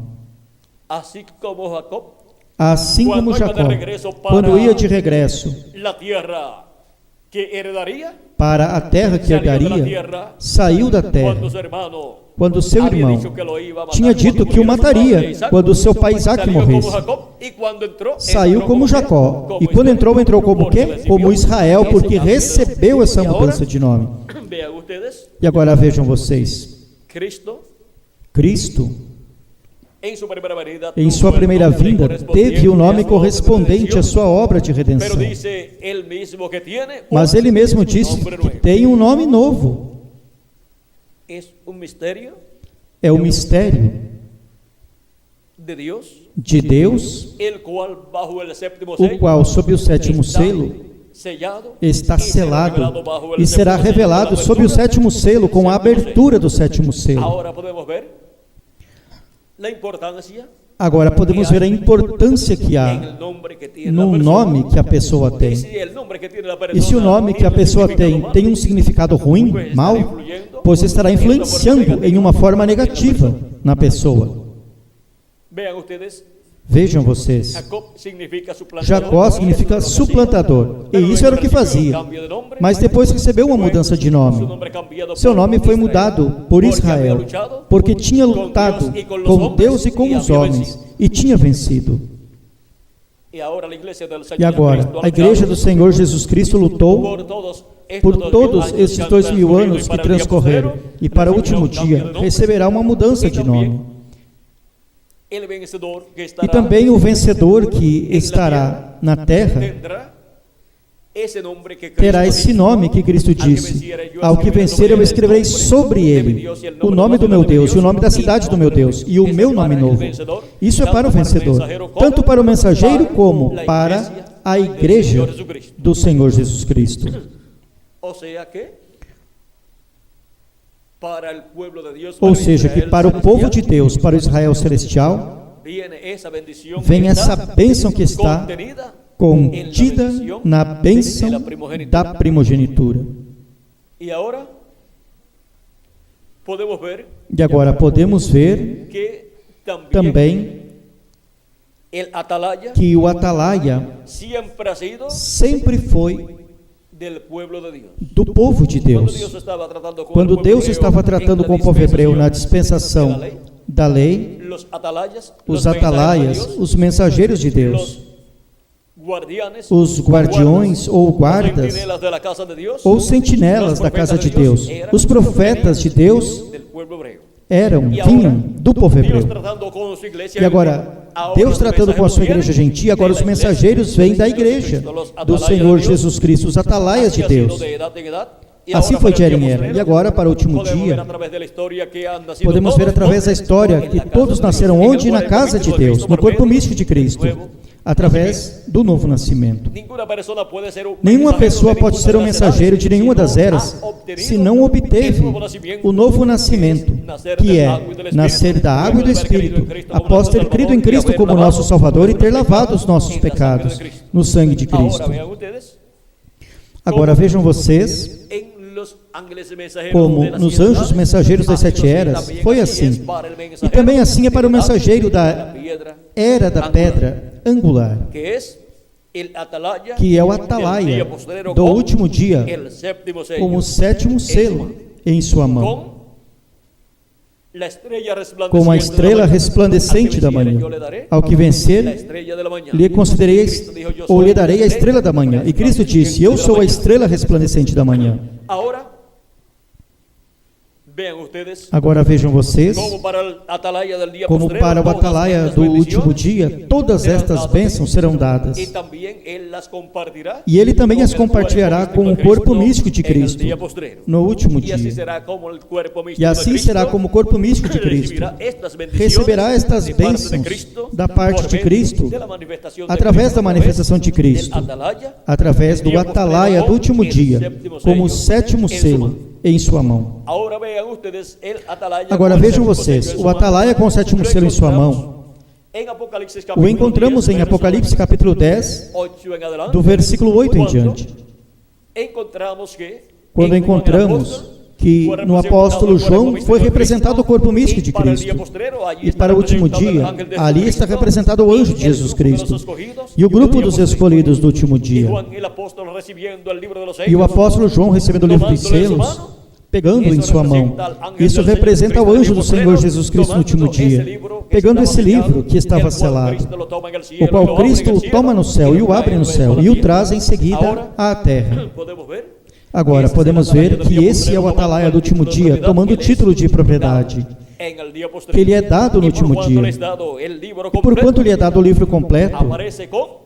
Assim como Jacó, quando ia de regresso para a terra que herdaria, saiu da terra quando seu irmão tinha dito que o mataria quando seu pai Isaac morresse. Saiu como Jacó, e quando entrou como quê? Como Israel, porque recebeu essa mudança de nome. E agora vejam vocês, Cristo, em sua primeira vinda, teve o nome correspondente à sua obra de redenção. Mas ele mesmo disse que tem um nome novo. É o mistério de Deus, o qual, sob o sétimo selo, está selado e será revelado sob o sétimo selo, com a abertura do sétimo selo. Agora podemos ver a importância que há no nome que a pessoa tem. E se o nome que a pessoa tem um significado ruim, mau, pois estará influenciando em uma forma negativa na pessoa. Vejam vocês, Jacó significa suplantador, e isso era o que fazia, mas depois recebeu uma mudança de nome. Seu nome foi mudado por Israel, porque tinha lutado com Deus e com os homens, e tinha vencido. E agora, a igreja do Senhor Jesus Cristo lutou por todos esses 2000 anos que transcorreram, e para o último dia receberá uma mudança de nome. E também o vencedor que estará na terra terá esse nome que Cristo disse: ao que vencer eu escreverei sobre ele o nome do meu Deus, e o nome da cidade do meu Deus, e o meu nome novo. Isso é para o vencedor, tanto para o mensageiro como para a igreja do Senhor Jesus Cristo. Ou seja, que para o povo de Deus, para o Israel celestial, vem essa bênção que está contida na bênção da primogenitura. E agora podemos ver também que o atalaia sempre foi do povo de Deus. Quando Deus estava tratando com o povo hebreu na dispensação da lei, os atalaias, os mensageiros de Deus, os guardiões ou guardas ou sentinelas da casa de Deus, os profetas de Deus vinham do povo hebreu. E agora, Deus tratando com a sua igreja gentia, agora os mensageiros vêm da igreja do Senhor Jesus Cristo, os atalaias de Deus. Assim foi de era em era. E agora, para o último dia, podemos ver através da história que todos nasceram onde? Na casa de Deus, no corpo místico de Cristo, através do novo nascimento. Nenhuma pessoa pode ser um mensageiro de nenhuma das eras se não obteve o novo nascimento, que é nascer da água e do Espírito, após ter crido em Cristo como nosso Salvador e ter lavado os nossos pecados no sangue de Cristo. Agora vejam vocês, como nos anjos mensageiros das 7 eras, foi assim. E também assim é para o mensageiro da era da pedra angular, que é o atalaia do último dia, com o 7º selo em sua mão. La estrella como a resplandeciente estrela de la mañana. resplandecente da manhã. Yo le daré Ao que la vencer, estrella de la mañana. lhe concederei, Cristo dijo, yo ou soy lhe darei a la estrela da manhã. E Cristo disse: Eu sou a estrela resplandecente da manhã. Ahora, vean ustedes, Agora vejam vocês, como para el atalaya del día como postrero, para o todas atalaia estas do bendiciones último dia, todas serán estas dadas. bênçãos serão dadas. Y también él las compartirá E ele também con as el cuerpo compartilhará místico com de o corpo Cristo místico de en el Cristo día postrero. no último Y así dia. será como el cuerpo místico E de assim Cristo será como o corpo místico de Cristo recibirá estas bendiciones receberá estas de parte de bênçãos Cristo da parte por de medio Cristo de la manifestación de através Cristo, da manifestação de Cristo, del atalaya, através do atalaia do último dia, como o sétimo selo em sua mão. Ahora vean ustedes el atalaya Agora con el vejam séptimo vocês, sello en o su mano. atalaia com o sétimo selo em sua mão. En Apocalipsis O capítulo encontramos 10, em Apocalipse capítulo 10, 8 en adelante, do versículo 8 em cuando diante, encontramos que quando en Juan el encontramos apóstol que fue no representado apóstolo el cuerpo João místico foi de representado o Cristo, corpo místico de y para el día Cristo. postrero, allí E está para o último representado el dia, ángel de ali está Jesucristo, representado o y anjo de el Jesus grupo de los Cristo escogidos, e o grupo día dos postrero. escolhidos do último Y dia. Juan el apóstol recibiendo el libro de los E o sellos, apóstolo João recebendo o livro dos selos, pegando em sua mão. Isso representa o anjo do Senhor Jesus Cristo no último dia, pegando esse livro que estava selado, o qual Cristo o toma no céu e o abre no céu e o traz em seguida à terra. podemos ver Agora podemos ver que esse é o atalaia do último dia, tomando o título de propriedade, en el día postrero. que lhe é dado no Y por último cuanto dia. les dado el libro E por completo, quanto lhe é dado o livro completo, aparece com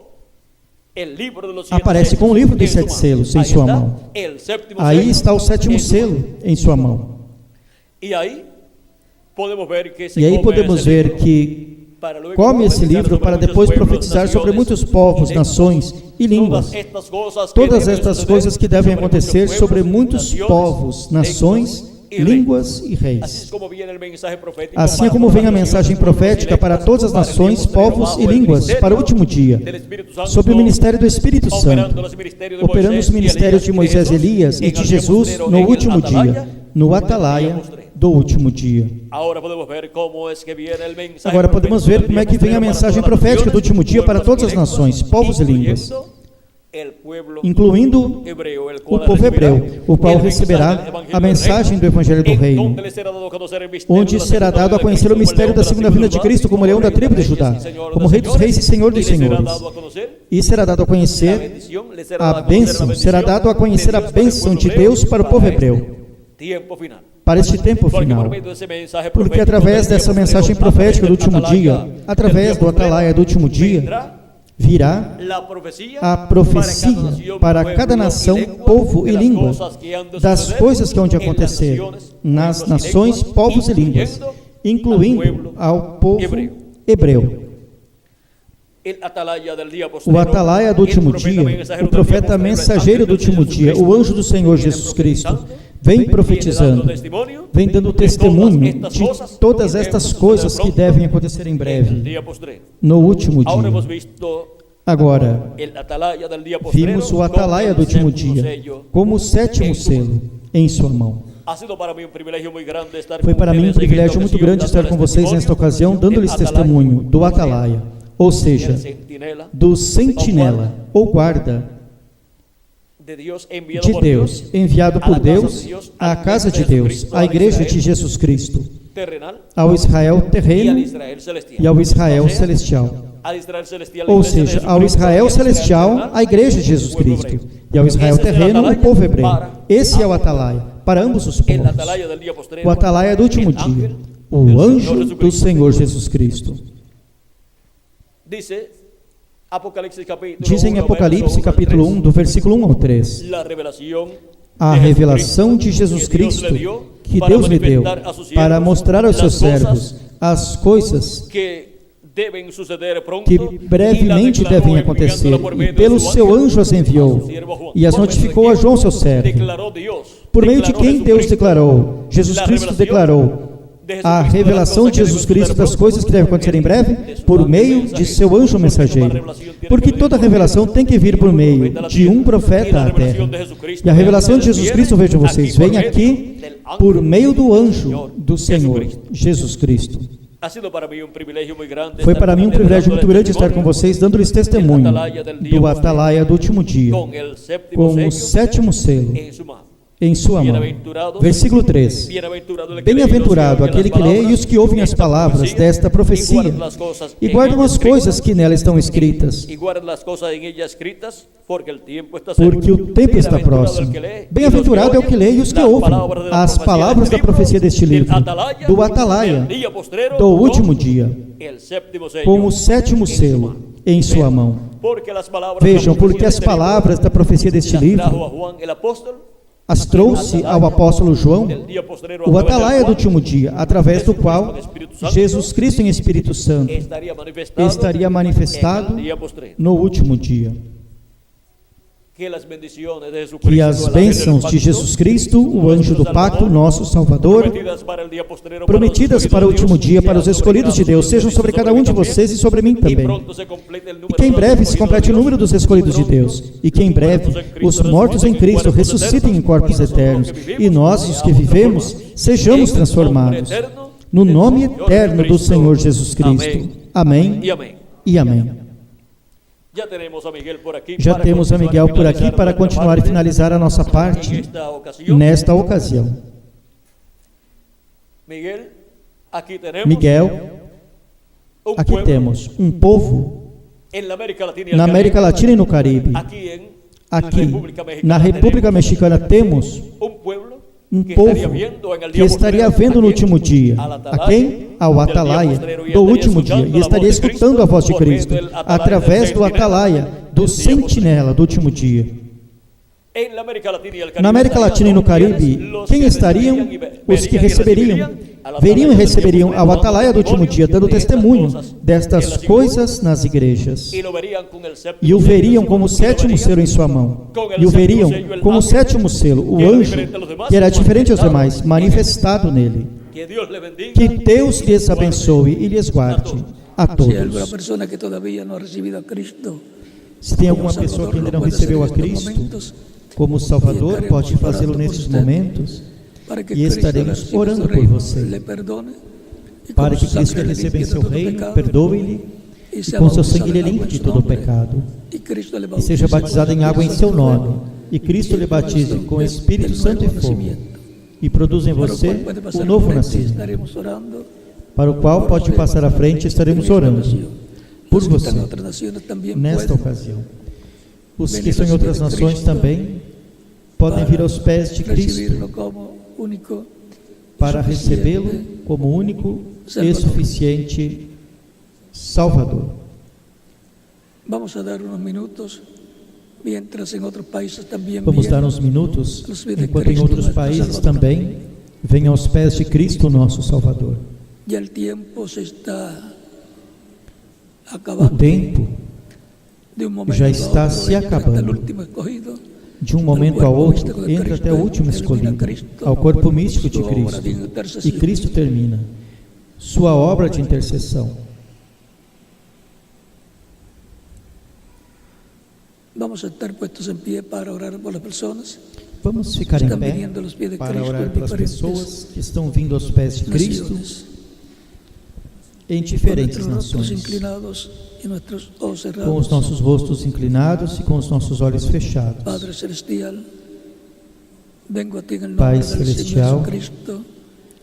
el libro de los siete aparece sellos com o livro en dos su sete mano. selos em Ahí sua está mão. el séptimo Aí sello está o sétimo en su mano. selo em sua mão. E aí podemos ver que se E aí come podemos esse ver livro que para luego come esse profetizar livro sobre para muitos depois pueblos, profetizar sobre naciones, muitos povos, y nações e línguas. Todas estas coisas que devem acontecer sobre muitos povos, nações, línguas e reis. Assim é como vem a mensagem profética para todas as nações, povos e línguas para o último dia, sob o ministério do Espírito Santo, operando os ministérios de Moisés e Elias e de Jesus no último dia, no atalaia do último dia. Agora podemos ver como é que vem a mensagem profética do último dia para todas as nações, povos e línguas, incluindo o povo hebreu, o qual receberá a mensagem do Evangelho do Reino, onde será dado a conhecer o mistério da segunda vinda de Cristo como leão da tribo de Judá, como Rei dos Reis e Senhor dos Senhores. E será dado a conhecer a bênção, será dado a conhecer a bênção de Deus para o povo hebreu, para este tempo final. Porque através dessa mensagem profética do último dia, através do atalaia do último dia, virá a profecia para cada nação, povo e língua das coisas que hão de acontecer nas nações, povos e línguas, incluindo ao povo hebreu. O atalaia do último dia, o profeta mensageiro do último dia, o anjo do Senhor Jesus Cristo, vem profetizando, vem dando testemunho de todas estas coisas que devem acontecer em breve, no último dia. Agora, vimos o atalaia do último dia, como o sétimo selo em sua mão. Foi para mim um privilégio muito grande estar com vocês nesta ocasião, dando-lhes testemunho do atalaia, ou seja, do sentinela ou guarda de Deus, enviado por Deus à casa de Deus, à igreja de Jesus Cristo, ao Israel terreno e ao Israel celestial. Ou seja, ao Israel celestial, a igreja de Jesus Cristo, e ao Israel terreno, o povo hebreu. Esse é o atalaia, para ambos os povos. O atalaia do último dia, o anjo do Senhor Jesus Cristo. Diz em Apocalipse capítulo 1, do versículo 1 ao 3, a revelação de Jesus Cristo que Deus lhe deu para mostrar aos seus servos as coisas que brevemente devem acontecer, e pelo seu anjo as enviou e as notificou a João, seu servo. Por meio de quem Deus declarou, Jesus Cristo declarou a revelação de Jesus Cristo das coisas que devem acontecer em breve, por meio de seu anjo mensageiro. Porque toda revelação tem que vir por meio de um profeta à terra. E a revelação de Jesus Cristo, vejam vocês, vem aqui por meio do anjo do Senhor, Jesus Cristo. Foi para mim um privilégio muito grande estar com vocês, dando-lhes testemunho do atalaia do último dia, com o sétimo selo em sua mão. Versículo 3. Bem-aventurado aquele que lê e os que ouvem as palavras desta profecia e guardam as coisas que nela estão escritas, porque o tempo está próximo. Bem-aventurado é o que lê e os que ouvem as palavras da profecia deste livro, do atalaia, do último dia, com o sétimo selo em sua mão. Vejam, porque as palavras da profecia deste livro as trouxe ao apóstolo João, o atalaia do último dia, através do qual Jesus Cristo em Espírito Santo estaria manifestado no último dia. Que as bênçãos de Jesus Cristo, o anjo do pacto, nosso Salvador, prometidas para o último dia, para os escolhidos de Deus, sejam sobre cada um de vocês e sobre mim também. E que em breve se complete o número dos escolhidos de Deus, e que em breve os mortos em Cristo ressuscitem em corpos eternos, e nós, os que vivemos, sejamos transformados no nome eterno do Senhor Jesus Cristo. Amém e amém. Já temos a Miguel por aqui para continuar e finalizar a nossa parte nesta ocasião. Miguel, aqui temos um povo na América Latina e no Caribe. Aqui, na República Mexicana, temos um povo que estaria vendo no último dia. A quem? Ao atalaia do último dia, e estaria escutando a voz de Cristo através do atalaia, do sentinela do último dia. Na América Latina e no Caribe, quem estariam? Os que receberiam, veriam e receberiam ao atalaia do último dia, dando testemunho destas coisas nas igrejas. E o veriam como o sétimo selo em sua mão. E o veriam como o sétimo selo, o anjo, que era diferente aos demais, manifestado nele. Que Deus lhes abençoe e lhes guarde a todos. Se tem alguma pessoa que ainda não recebeu a Cristo como Salvador, pode fazê-lo nesses momentos, e estaremos orando por você, para que Cristo receba em seu reino, perdoe-lhe, e com seu sangue lhe limpe de todo o pecado, e seja batizado em água em seu nome, e Cristo lhe batize com o Espírito Santo e fogo, e produz em você o novo nascimento, para o qual pode passar à frente e estaremos orando por você nesta ocasião. Os que estão em outras nações também podem vir aos pés de Cristo para recebê-lo como único e suficiente Salvador. Vamos dar uns minutos, enquanto em outros países também venham aos pés de Cristo, nosso Salvador. O tempo já está se acabando. De um momento ao outro, entra até o último escolhido, ao corpo místico de Cristo, e Cristo termina sua obra de intercessão. Vamos ficar em pé para orar pelas pessoas que estão vindo aos pés de Cristo em diferentes nações, com os nossos rostos inclinados e com os nossos olhos fechados. Pai Celestial,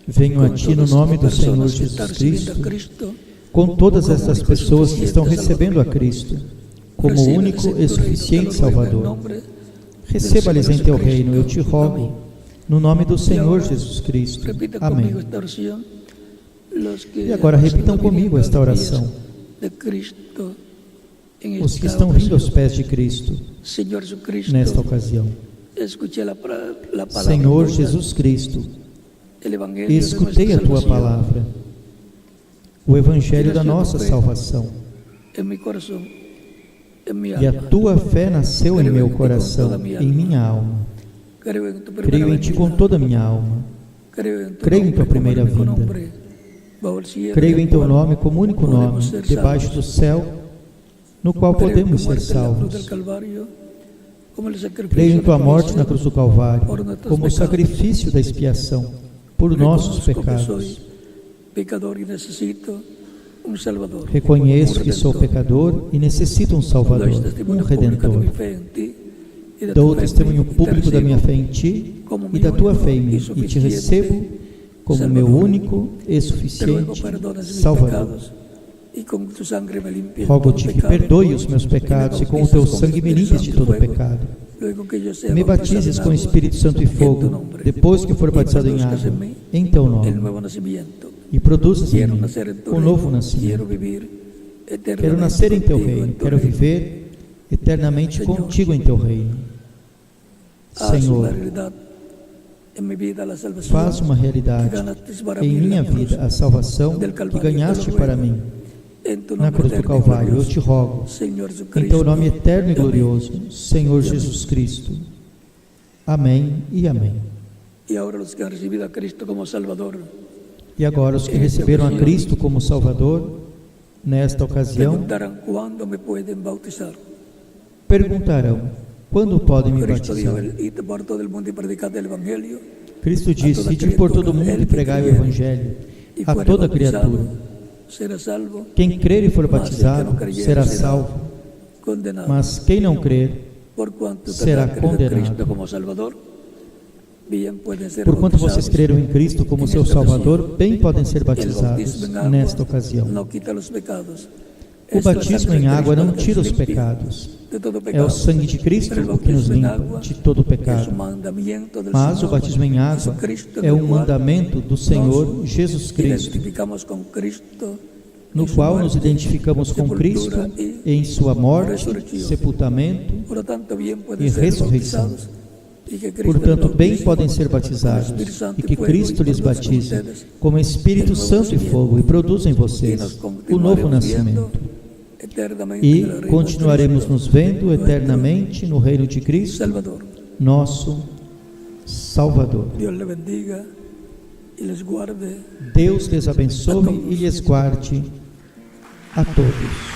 venho a Ti no nome do Senhor Jesus Cristo, com todas essas pessoas que estão recebendo a Cristo como o único e suficiente Salvador. Receba-lhes em Teu reino, eu te rogo, no nome do Senhor Jesus Cristo. Amém. E agora repitam comigo esta oração. Os que estão vindo aos pés de Cristo nesta ocasião. Senhor Jesus Cristo, escutei a Tua palavra, o Evangelho da nossa salvação, e a Tua fé nasceu em meu coração, em minha alma. Creio em Ti com toda a minha alma. Creio em Tua primeira vinda. Creio em Teu nome como único nome, debaixo do céu, no qual podemos ser salvos. Creio em Tua morte na cruz do Calvário, como o sacrifício da expiação por nossos pecados. Reconheço que sou pecador e necessito um Salvador, um Redentor. Dou testemunho público da minha fé em Ti e da tua fé em mim, e te recebo como meu único e suficiente Salvador. Rogo-te que perdoe os meus pecados e com o teu sangue me limpes de todo pecado. Me batizes com o Espírito Santo e fogo, depois que for batizado em água, em teu nome, e produzas em mim um novo nascimento. Quero nascer em teu reino, quero viver eternamente contigo em teu reino. Senhor, faz uma realidade em minha vida a salvação que ganhaste para mim na cruz do Calvário. Eu te rogo, em teu nome eterno e glorioso, Senhor Jesus Cristo. Amém e amém. E agora os que receberam a Cristo como Salvador, e agora os que receberam a Cristo como Salvador, nesta ocasião, perguntarão: quando podem me batizar? Cristo disse: ide por todo o mundo e pregai o Evangelho a toda criatura. Quem crer e for batizado será salvo, mas quem não crer será condenado. Porquanto vocês creram em Cristo como seu Salvador, bem podem ser batizados nesta ocasião. O batismo em água não tira os pecados. É o sangue de Cristo o que nos limpa de todo pecado. Mas o batismo em água é um mandamento do Senhor Jesus Cristo, no qual nos identificamos com Cristo em sua morte, sepultamento e ressurreição. Portanto, bem podem ser batizados, e que Cristo lhes batize com Espírito Santo e fogo, e produza em vocês o novo nascimento. E continuaremos nos vendo eternamente no reino de Cristo, nosso Salvador. Deus lhes abençoe e lhes guarde a todos.